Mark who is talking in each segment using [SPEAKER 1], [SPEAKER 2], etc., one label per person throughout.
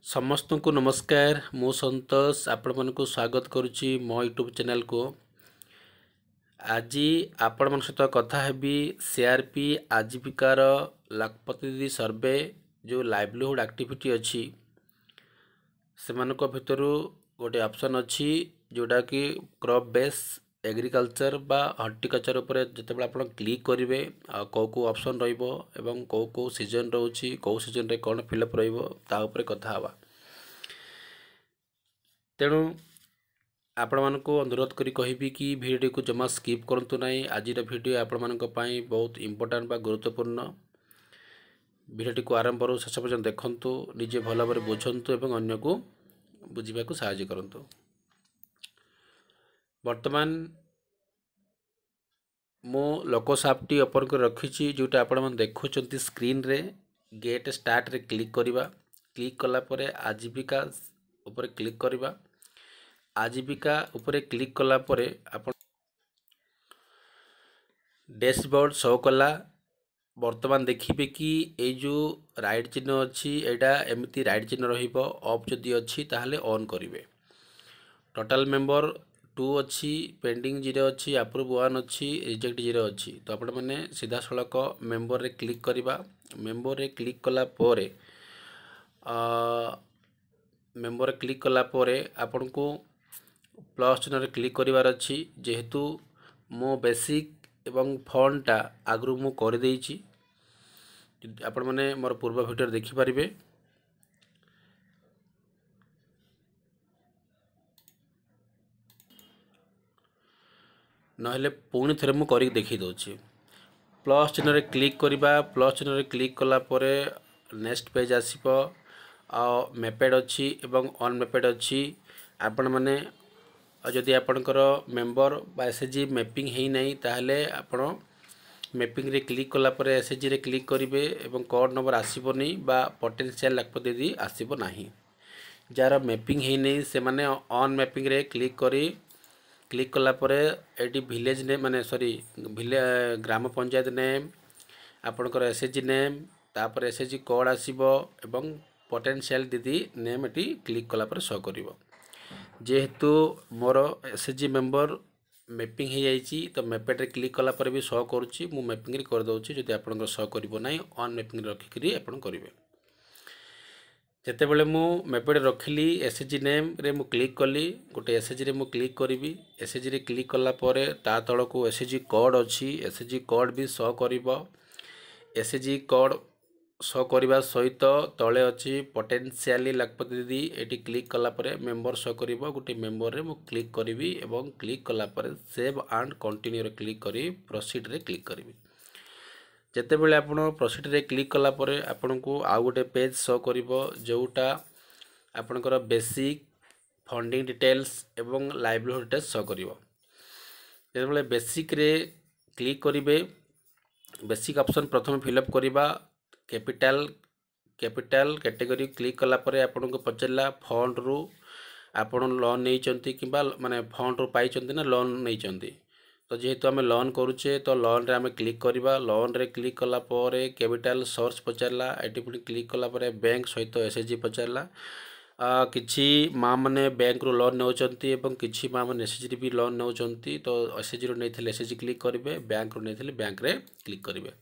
[SPEAKER 1] समस्त को नमस्कार मु संतोष आपण मन को स्वागत करुच्ची मो यूट्यूब चैनल को। आज आपण मन सहित कथा हेबी सीआरपी आजीविकार लाखपति सर्वे जो लाइवलीहुड एक्टिविटी अच्छी से भितर गोटे ऑप्शन अच्छी जोटा कि क्रॉप बेस एग्रीकल्चर बा हॉर्टिकल्चर उपरे जितेबाला आपण क्लिक करेंगे कौ कौ ऑप्शन रहिबो एवं कौ कौ सीजन रोची कौ सीजन रे कौन फिलअप रहिबो ता उपरे कथा हवा। तेणु आपण मानको अनुरोध करी कहिबी कि वीडियो को जमा स्किप करंतु नाही। आज वीडियो आपण मानको पई बहुत इंपोर्टेंट बा गुरुत्वपूर्ण। वीडियो को आरंभ रू शेष पर्यंत देखंतु, निजे भल भाବରେ बुझंतु एवं अन्य को बुझिबा को सहायता करंतु। वर्तमान मो लोकोसाफ्टी ओपन कर रखिछि जोटा आपण मन देखुचंती स्क्रीन रे। गेट स्टार्ट रे क्लिक करिबा, क्लिक कला परे आजीविका ऊपर क्लिक करिबा। आजीविका ऊपर क्लिक कला परे आपण डैशबोर्ड शो कला। वर्तमान देखिबे कि ए जो राइट चिन्ह अच्छी एटा एमती राइट चिन्ह रहिबो। ऑफ जदि अच्छी ताहले ऑन करिवे। टोटल मेंबर 2 अच्छी, पेंडिंग 0 अच्छी, अप्रूव 1 अच्छी, रिजेक्ट 0 अच्छी। तो आपण माने सीधा सड़क मेंबर रे क्लिक करिबा। मेंबर रे क्लिक कला परे मेंबर क्लिक कला परे आपण को प्लस चिन्ह रे क्लिक करिवार अच्छी। जेहेतु मो बेसिक एवं फंडटा आगु मु कर देइछि, आपण माने मोर पूर्व वीडियो देखि परिबे। नहले पुणी थरे मु करी देखि दोछि। प्लस चिन्ह रे क्लिक करिबा। प्लस चिन्ह रे क्लिक कला परे नेक्स्ट पेज आसीबो। मैपेड अच्छी एवं ऑन मैपेड अच्छी। आपण माने जदि आपणकर मेंबर बा एसएचजी मैपिंग है नहीं ताहले आपण मैपिंग रे क्लिक कला परे एसएचजी रे क्लिक करिवे एवं कोड नंबर आसीबोनी बा पोटेंशियल लाखपति आसीबो नाही। जार मैपिंग है नहीं से माने ऑन मैपिंग रे क्लिक करी क्लिक कला परे एटी विलेज नेम माने सॉरी ग्राम पंचायत नेम आपणकर एसएचजी नेम तापर एसएचजी कोड आसीबो एवं पोटेंशियल दीदी नेम एटी क्लिक कला परे शो करिवो। जेहेतु मोर एसएचजी मेंबर मैपिंग हो जाइए तो मैपेड रे क्लिक कला पर भी शो करुच्ची। मु मैपिंग रे कर दउची। जदि आपन शो करिवो नाही ऑन मैपिंग रखिकरी आपन करिवे। जेतेबेले मु मैपेड रखिली एसएचजी नेम रे मु क्लिक कली गोटे एसएचजी रे मु क्लिक करिवि। एसएचजी रे क्लिक कला परे ता तळ को एसएचजी कोड अछि। एसएचजी कोड भी शो करिवो। एसएचजी कोड शो करने सहित तले अच्छी पोटेंशियली लाखपति दीदी एटी क्लिक कला परे मेंबर शो करिवो। गोटे मेंबर रे मु क्लिक करिवि एवं क्लिक कला परे सेव एंड कंटिन्यू रे क्लिक करी प्रोसीड रे क्लिक करिवि। जेतेबेले आपण प्रोसीड रे क्लिक कला परे आपण को आउ गोटे पेज शो करिवो जोटा आपणकर बेसिक फंडिंग डिटेल्स एवं लाइवलीहुड डिटेल्स शो करिवो। जेतेबेले बेसिक रे क्लिक करिवे, बेसिक ऑप्शन प्रथम फिलअप करिबा। कैपिटल कैटेगरी क्लिक कला परे आपन को पचला फंड रु आपन लोन नहीं चंती किबा माने फंड रु पाई चंती ना लोन नहीं चंती। तो जेहेतु आम लोन करुचे तो लोन रे आम क्लिक करवा। लोन रे क्लिक कला परे कैपिटल सोर्स पचारला। एटी पुणी क्लिक कला परे बैंक सहित एसएचजी पचारला। किछि माँ मैंने बैंक रु लोन नौचंती एवं किछि माँ मैंने एसएचजी भी लोन नौचंती। तो एसएचजी रु नहीं एसएचजी क्लिक करेंगे, बैंक रु नहीं बैंक रे क्लिक करेंगे।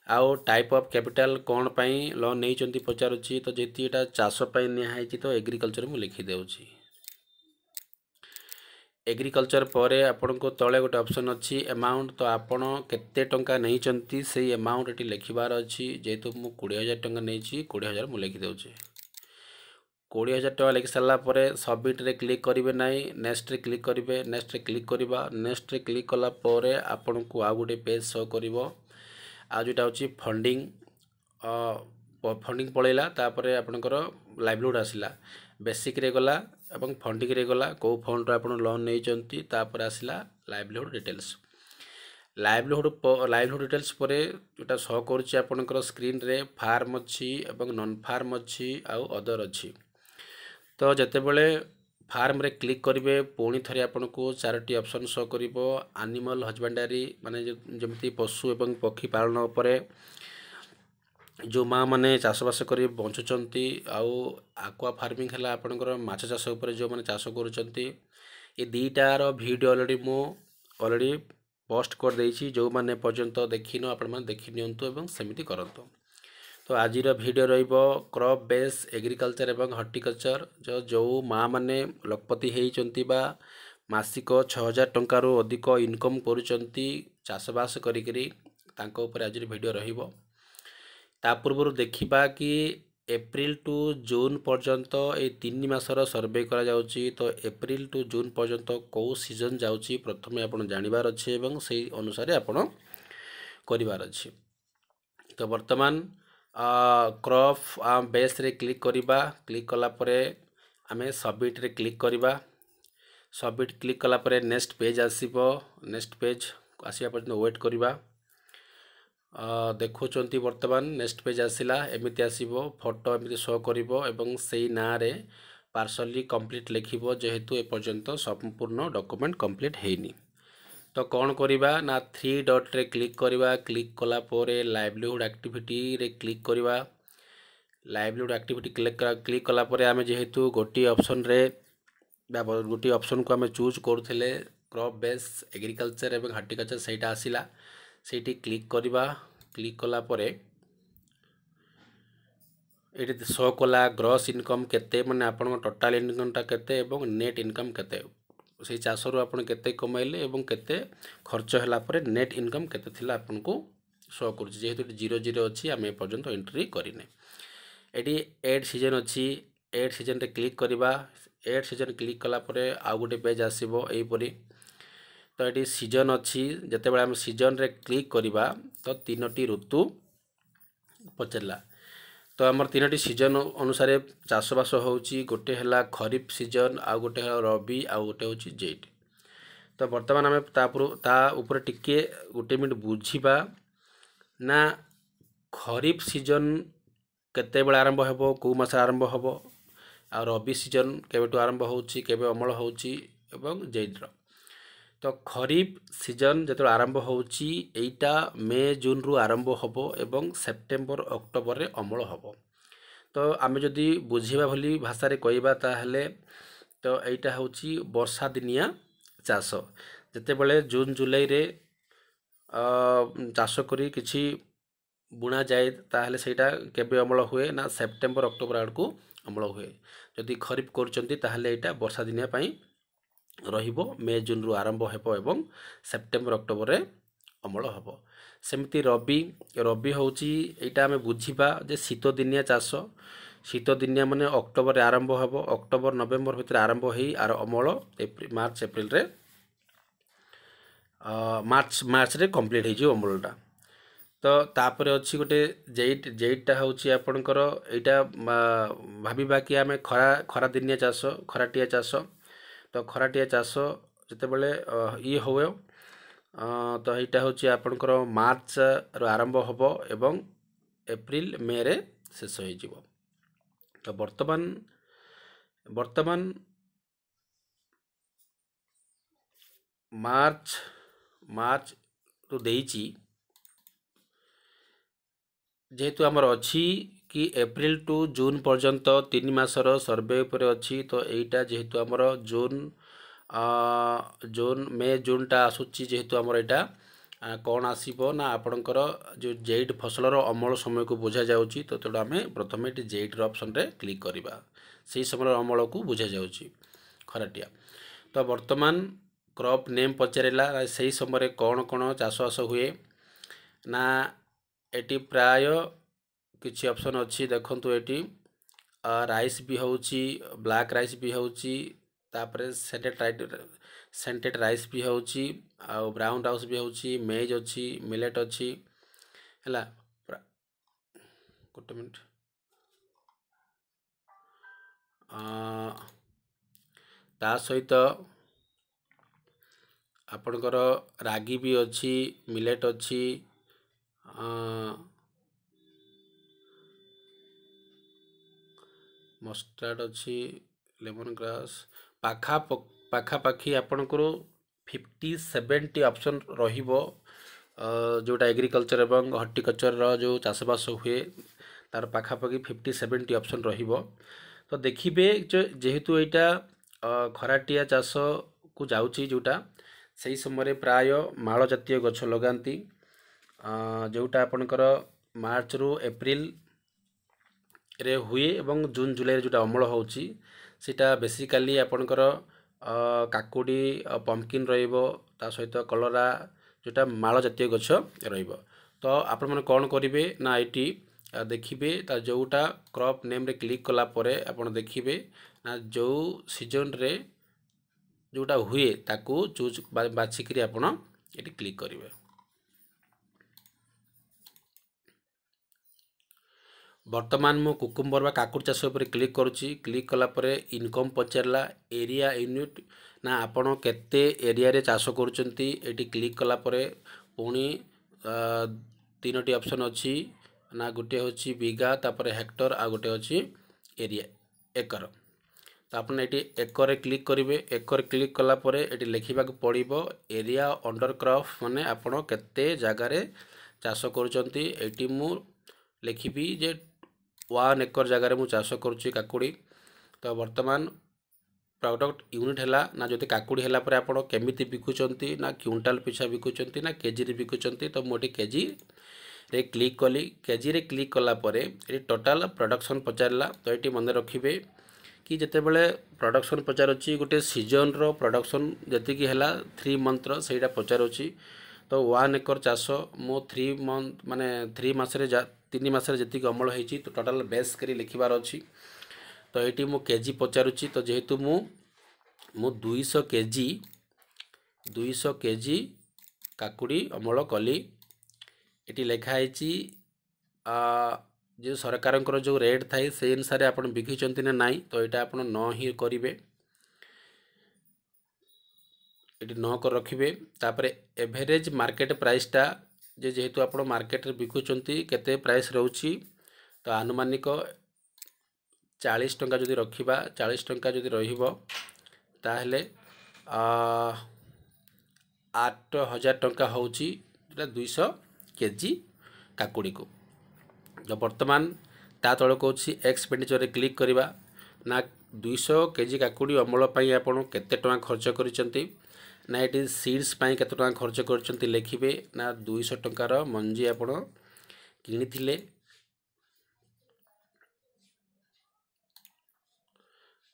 [SPEAKER 1] आउ टाइप ऑफ कैपिटल कौन पाई लोन नहीं चंती पचारुची। तो जेती एटा चाष पाई निया तो एग्रीकल्चर मु लिखि देउची। एग्रीकल्चर परे आपण को तले गोटे ऑप्शन अच्छी अमाउंट। तो आपण केते टंका नहीं चंती से अमाउंट एटी लिखिबार अच्छी। जेहेतु मु 20,000 टंका नहीं 20,000 मु लिखि देउची। 20,000 टंका लिखि सारा परे सबमिट रे क्लिक करिवे नाही, नेक्स्ट रे क्लिक करिवे। नेक्स्ट रे क्लिक करिबा। नेक्स्ट रे क्लिक कला परे आपण को आ गोटे पेज शो करिवो। आ जोटा होची फंडिंग फंडिंग पळैला। तापरे आपनकर लाइवलीहुड आसिला। बेसिक रे गला एवं फंडिंग रे गला को फंड रो आपण लोन नै चंती। तापर आसिला लाइवलीहुड डिटेल्स। लाइवलीहुड डिटेल्स परे जोटा शो करूची आपनकर स्क्रीन रे फार्म अछि एवं नॉन फार्म अछि आ अदर अछि। तो जते बेले फार्म रे क्लिक करेंगे पुणी थे आपन को 4टी ऑप्शन शो करिवो। एनिमल हजबेंडरी माने जमती पशु एवं पक्षी पालन उपरे जो माँ मैंने चाषबास कर बଞ୍ଚुंट आउ आक्वा फार्मिंग है आपंकर माछ चाष उपर जो मैंने चाष करुँच ये दुईटार भिडियो अलरेडी पोस्ट कर देइछि जो मैंने पर्यंत देखिन आपण देखि नियंतु एवं सेमिति करंतु। तो आज भिडियो रहिबो क्रॉप बेस एग्रीकल्चर एवं हॉर्टिकल्चर जो माँ मैंने लखपति होइचंती बा मासिक 6000 टंका रु अधिक इनकम करूचंती चाषबास करिकरी तांको ऊपर आज भिडियो रहिबो। ता पूर्व देखा कि एप्रिल टू जून पर्यंत ये 3 मासर सर्वे करा जाउची। तो एप्रिल टू जून पर्यंत कौ सीजन जाउची प्रथमे आपण जानिबार अछि एवं सेही अनुसार आपण करिवार अछि। तो वर्तमान क्रॉप बेस रे क्लिक करिबा क्लिक कला परे आमे सबमिट रे क्लिक करिबा सबमिट क्लिक कला परे नेक्स्ट पेज आसीबो नेक्स्ट पेज आसिया पर्यंत वेट करिबा देखुचंती वर्तमान नेक्स्ट पेज आसिला एमिति आसीबो फोटो एमिति शो करिवो एवं सेही ना रे पार्सली कंप्लीट लिखिबो जेहेतु ए पर्यंत संपूर्ण डॉक्यूमेंट कंप्लीट हेनी। तो कौन करिबा ना 3 डॉट रे क्लिक करिबा क्लिक कला पोरे लाइवलीहुड एक्टिविटी रे क्लिक करिबा लाइवलीहुड एक्टिविटी क्लिक कला पोरे आमे जेहेतु गोटी ऑप्शन रे गोटी ऑप्शन को आमे चूज करूथिले क्रॉप बेस एग्रीकल्चर एवं हॉर्टिकल्चर सेटा आसिला सेठी क्लिक करिबा क्लिक कला परे एटी शो कला ग्रॉस इनकम केते माने आपन टोटल इनकम टा केते एवं नेट इनकम केते से चाषरु आपन केते कमाइले एवं केते खर्च हला परे नेट इनकम केते थिला आपन को शो करू जेहेतु 00 अछि आमे पर्यंत एंट्री करिने। एटी एड सीजन अछि एड सीजन रे क्लिक करिबा एड सीजन क्लिक कला परे आ गोटे पेज आसीबो एई परी। तो ये सीजन अच्छी जिते बड़े आम सीजन रे क्लिक करिबा तो 3टी ऋतु पचरला। तो आमर 3टी सीजन अनुसार चाषबास होउची गोटे हला खरीफ सीजन आ गोटे हला रबी आ गोटे होची जेट। तो वर्तमान आम ता ऊपर टिके गोटे मिनट बुझीबा ना खरीफ सीजन केते बेला आरंभ हेबो को मास आरंभ हेबो आ रबी सीजन केबेटू आरंभ होउची केबे अमल होउची एवं जेट। तो खरीफ सीजन जो आरंभ होउची एटा मे जून रु आरंभ होबो एवं सेप्टेम्बर अक्टोबर रे अमल होबो। तो आमे जदि बुझीबा भली भाषा रे कहबा ताहले तो एटा होउची वर्षा दिनिया चाष जते बेले जून जुलाई रे चाष करी किछि बुणा जाए ताहले सेटा केबे अमल हुए ना सेप्टेम्बर अक्टोबर आडकू अमल हुए। जदि खरीफ करचंती ताहले एटा वर्षा दिनिया पई रहिबो मे जून रु आरंभ हेबो एवं सेप्टेम्बर अक्टोबर रे अमल हेबो। सेमती रबी रबी होउची एटा हमें बुझीबा जे शीत दिनिया चाष शीत दिनिया माने अक्टोबर रे आरंभ हेबो अक्टोबर नवेम्बर भितर आरंभ हेई आर अमल मार्च एप्रिल रे मार्च रे कंप्लीट हे जो अमलटा। तो तापरे अच्छी गोटे जेईटा होउची आपनकर एटा भाबिबा कि आमे खरा दिनिया चाष खराटिया चाष। तो खराटिया चाष जिते बड़े ये हुए तो यहाँ हूँ आपणकर मार्च रो आरंभ होबो एवं एप्रिल मे रे शेष हो जिवो। तो वर्तमान मार्च तो देइची जेहेतु आमर अच्छी कि एप्रिल टू जून पर्यंत 3 मासर सर्वे पर अच्छी। तो यहीटा जेहेतु आमर जून मे जून टा आसूची जेहेतु आमर यहाँ कौन आसीबो ना आपणकर जो जेड फसलर अमल समय को बुझा जाउची। तो तेणु आम प्रथम ये जेड ऑप्शन रे क्लिक करिबा से समय अमल को बुझा जाउची खराटिया। तो वर्तमान क्रॉप नेम पचारेला से समय कौन कौन चाषबास हुए ना एटी प्राय किछि ऑप्शन अच्छी देखंतु एटी राइस भी होउची ब्लैक राइस भी होउची तापरे सेंटेड राइस भी होउची आ ब्राउन राइस भी होउची मेज अच्छी मिलेट अच्छी हैला गोटे मिनट ता सहित आपणकर रागी भी अच्छी मिलेट अच्छी मस्टार्ड अच्छी लेमन ग्रास पाखापाखि आपणकर 50-70 ऑप्शन रहिबो जोटा एग्रीकल्चर एवं हॉर्टिकल्चर जो चाषबास हुए तार पाखापाखि 50-70 ऑप्शन रहिबो। तो देखिबे जेहेतु एटा खराटिया चाष को जाउची जोटा सही समय प्राय माଳ जातीय गछ लगाती जोटा आपणकर मार्च रु एप्रिल रे हुए एवं जून जुलाई जोटा अमल होची सेटा बेसिकली आपणकर काकुडी पंपकिन रहिबो ता सहित कलरा जोटा माଳ जातीय गछ रहिबो। तो आपण माने कोन करिवे ना एटी देखिबे ता जोटा क्रॉप नेम रे क्लिक कला परे आपण देखिबे ना जो सीजन रे जोटा हुए ताकू चूज बाछिकरी आपण एटी क्लिक करिवे। वर्तमान मु कुकुम्बर बा काकुड़ चाष उपर क्लिक करुच्ची। क्लिक कला परे इनकम पचारला एरिया यूनिट ना आपण केते एरिया रे चाष करूचंती एटी क्लिक कला परे पुणी तीनोटी ऑप्शन अच्छी ना गोटे होची बीघा तापर हेक्टर आ गोटे होची एरिया एकर। तो आपन एटी एकर क्लिक करिवे। एकर क्लिक कला परे एटी लिखिबा को पड़िबो एरिया अंडर क्रॉप माने आपण केते जागा रे चाष करूचंती। एटी मु लिखिबी जे 1 एकर जगार मु चाष करुच्ची काकुड़ी। तो वर्तमान प्रोडक्ट यूनिट है ना जो काकुड़ी है आप केमी बिकुंट ना क्विंटाल पिछा बिकुंट ना केजी रे बिकुंट। तो मुझे केजी रे क्लिक कली। केजी रे क्लिक कला परे ये टोटाल प्रोडक्शन पचारला। तो ये मन रखिए कि जिते बड़े प्रोडक्शन पचारुची गोटे सीजन रो प्रोडक्शन जी है 3 मंथ रहीटा पचारुची। तो 1 एकर चाष मो 3 मंथ माने 3 मासरे 3 मासरे जी अमल होती तो टोटाल बेस करी लिखिबार अच्छी। तो ये मु केजी पचारुची। तो जेहेतु मु 200 केजी काकुड़ी अमल कली। ये लिखाई जो सरकार जो रेट थाई से अनुसार आप बिकुंट ना नाई। तो यहाँ आप न ही करेंगे ये न कर रखिए। तापर एवरेज मार्केट प्राइसटा जेहेतु आप मार्केट रे बिकुंट केते प्राइस रोची। तो आनुमानिक 40 टंका जदि रखिबा 40 टंका जदि रहिबो ताहले 8000 टंका होची 200 केजी काकुड़ी को। तो वर्तमान ता तल को एक्सपेंडिचर रे क्लिक करिबा ना 200 केजी काकुड़ी अमल पई आपण केते टंका खर्च करिसंती ना ये सीड्स पई केते टंका खर्च करिसंती लिखिबे ना 200 टंकार मंजी आपण किनिथिले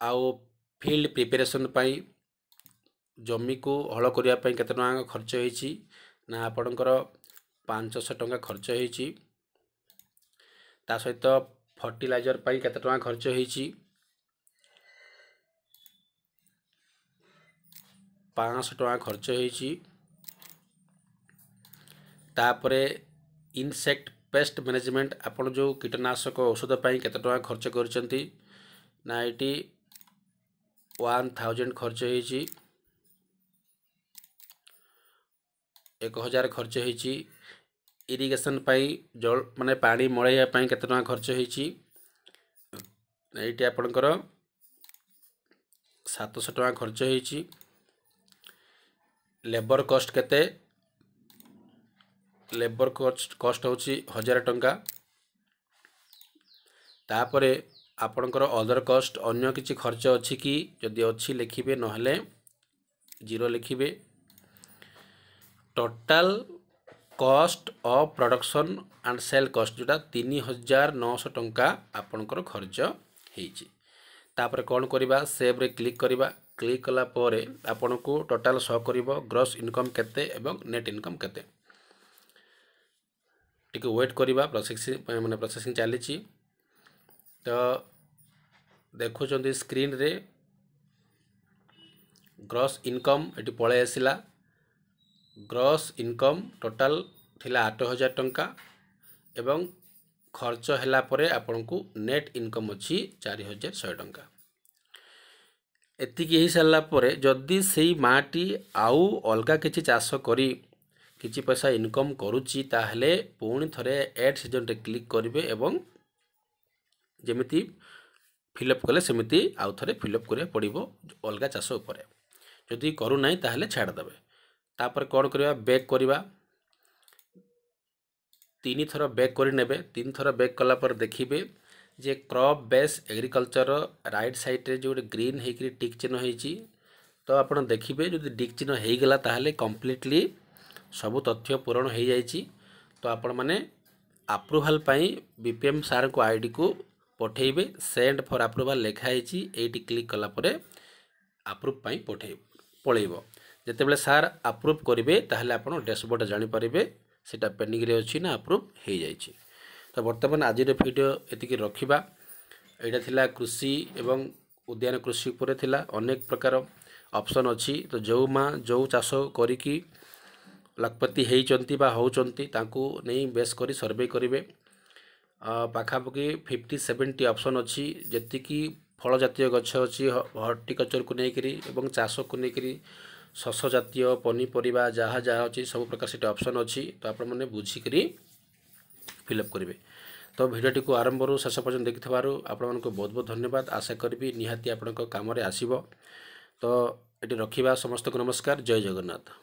[SPEAKER 1] आउ फील्ड प्रिपरेशन पई जमी को हल करिया पई केते टंका खर्च होईची ना आपणकर 500 टंका खर्च होईची। ता सहित फर्टिलाइजर पई केते टंका खर्च होईची 500 टंका खर्च होईची। तापरे इनसेक्ट पेस्ट मैनेजमेंट आपण जो कीटनाशक औषध पई केते टंका खर्च करचंती ना एटी 1000 खर्च होईची 1000 खर्च होईची। इरिगेशन पाई जल माने पानी मळैया पाई केते टंका खर्च होईची एटी आपणकर 700 टंका खर्च होईची। लेबर कॉस्ट केते लेबर कॉस्ट होची 1000 टंका। तापरे आपणकर अदर कॉस्ट अन्य किछि खर्च अछि कि जदि अछि लिखिबे नहले जीरो लिखिबे। Total cost of production and sale cost जोटा 3900 टंका आपणकर खर्च होईची। तापर कौन करिबा सेव रे क्लिक करिबा। क्लिक कला परे आपन को टोटाल शो करिवो ग्रॉस इनकम केते एवं नेट इनकम केते। टिके वेट करिबा प्रोसेसिंग चलीची। तो देखुचंदी स्क्रीन रे ग्रॉस इनकम एटी पळे आसिला। ग्रॉस इनकम टोटाल थिला 8000 टंका एवं खर्च हैला परे आपन को नेट इनकम अछि 4100 टंका। एतिकी ही सारला परे जदि सेही माटी आउ अलगा किछि चाष करी किछि पैसा इनकम करूची ताहले पुणी थरे एड सीजन रे क्लिक करिवे एवं जेमिति फिलअप कले सेमिति आउ थरे फिलअप करिया पड़िबो अलगा चाष उपरे। जदि करू नाही ताहले छाड़ देबे। तापर कोन करिया बैक करिवा। तीन थर बैक कर नेबे। 3 थर बैक कला पर देखिए जे crop base agriculture right side रे जो ग्रीन होकर टिक चिन्ह होती तो आप देखिए जो टिक चिन्ह हो गला ताहले कंप्लीटली सबु तथ्य पूरण हो जाइए। तो आपण मैंने अप्रूवाल बीपीएम सार को आईडी को पठेबे। सेंड फॉर अप्रूवाल लिखाई ये क्लिक कला परे अप्रूव पठे पलैब। जितेबाला सार अप्रूव करेंगे ताहले आप डैशबोर्ड जानीपारे सेटा पेंडिंग रे अच्छी ना अप्रूव हो जाइए। तो बर्तमान आज वीडियो एतिकी रखिबा। एटा थिला कृषि एवं उद्यान कृषि उपरे थिला। अनेक प्रकार ऑप्शन अच्छी। तो जो माँ जो चाष करिकी लखपति होती होती तांकू नहीं बेस करी सर्वे करेंगे। पाखापाखि 50-70 ऑप्शन अच्छी जी फल जातीय गछ अच्छी हॉर्टिकल्चर को लेकर चाष को लेकर शस जातीय पनीपरिया जहाँ जहाँ अच्छी सब प्रकार से ऑप्शन अच्छी। तो आप बुझिकी फिलअप करेंगे। तो भिडियोटी को आरंभ रू शेष पर्यटन देखि आपण को बहुत बहुत धन्यवाद। आशा करी निहाती आपण कम आसब। तो ये रखा। समस्त को नमस्कार। जय जगन्नाथ।